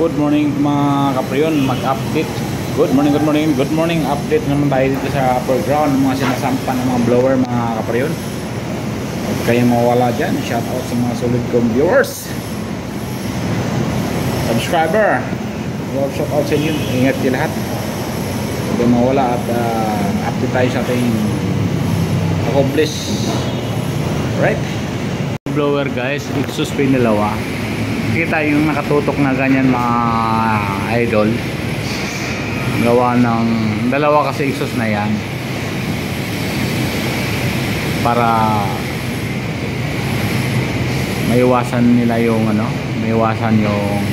Good morning mga kapriyon, mag-update. Good morning, update naman tayo dito sa foreground, mga sinasampa ng mga blower mga kapriyon. Huwag kayong mawala dyan. Shout out sa mga solid kong viewers, subscriber. Shout out sa inyo, ingat kayo lahat. Huwag kayong mawala at update tayo sa ating accomplish. Right? Blower guys, exhaust pin dalawa. Kita yung nakatutok na ganyan mga idol, gawa ng dalawa kasi exhaust na yan para maiwasan nila yung maiwasan yung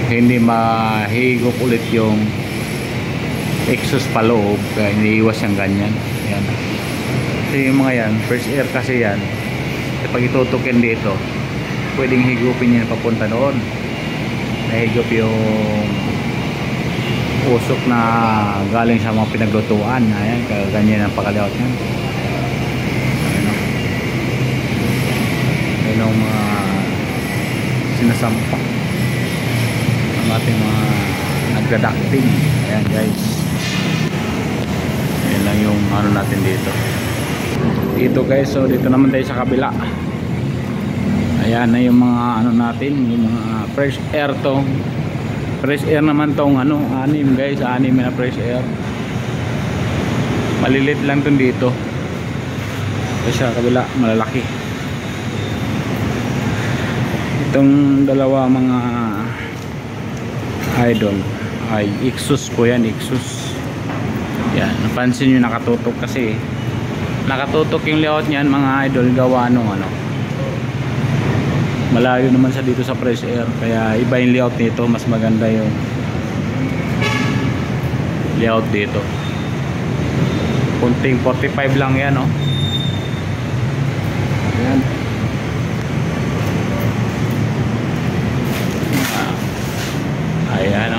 hindi mahigop ulit yung exhaust pa loob, kaya iniiwas yung ganyan. Yan. Kasi yung mga yan, first air kasi yan. Pag itutukin dito, pwedeng higupin yan papunta doon. Nahigop yung usok na galing sa mga pinaglutuan. Ayan, ganyan ang pagkaliwat yan. Ayan ang mga sinasampa ang ating mga nagdadacting. Ayan guys, ayan lang yung natin dito guys. So dito naman tayo sa kabila. Ayan na yung mga natin, yung mga fresh air to. Fresh air naman tong anim guys, anim na fresh air. Malilit lang tong dito. Kasi sa kabila malalaki. Itong dalawa mga idol ay exhaust po yan, exhaust. Yan, napansin nyo nakatutok kasi nakatutok yung layout niyan mga idol, gawa nung malayo naman sa dito sa fresh air, kaya iba yung layout nito, mas maganda yung layout dito. Kunting 45 lang yan ayan. Ayan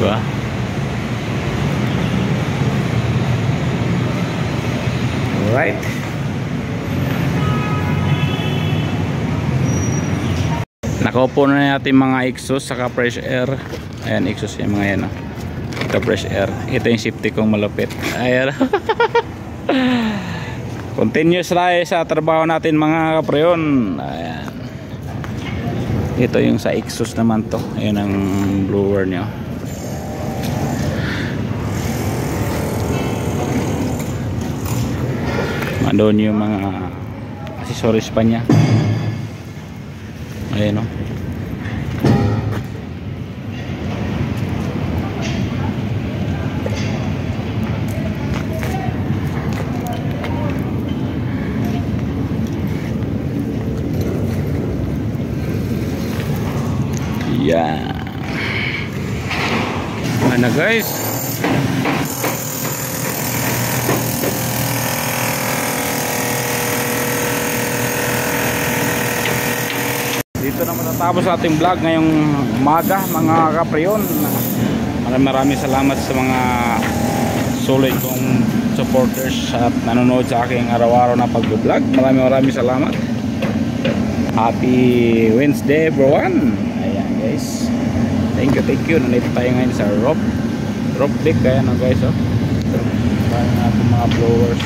diba? Alright. Nakaupo na natin mga exhaust saka fresh air. Ayan, exhaust yung mga yan ito fresh air. Ito yung safety kong malupit. Ayan. Continuous tayo sa trabaho natin mga kapreyon. Ayan. Ito yung sa exhaust naman to. Ayan ang blower nyo. Doon yung mga accessories pa niya. Ayan yeah. Ano guys, dito na matatapos ating vlog ngayong umaga mga kapreyon. Maraming salamat sa mga solid kong supporters at nanonood sa aking araw-araw na pag-vlog. Maraming salamat. Happy Wednesday everyone. Ayan guys, thank you. Nandito tayo ngayon sa roof deck. Kaya guys parang natin mga blowers.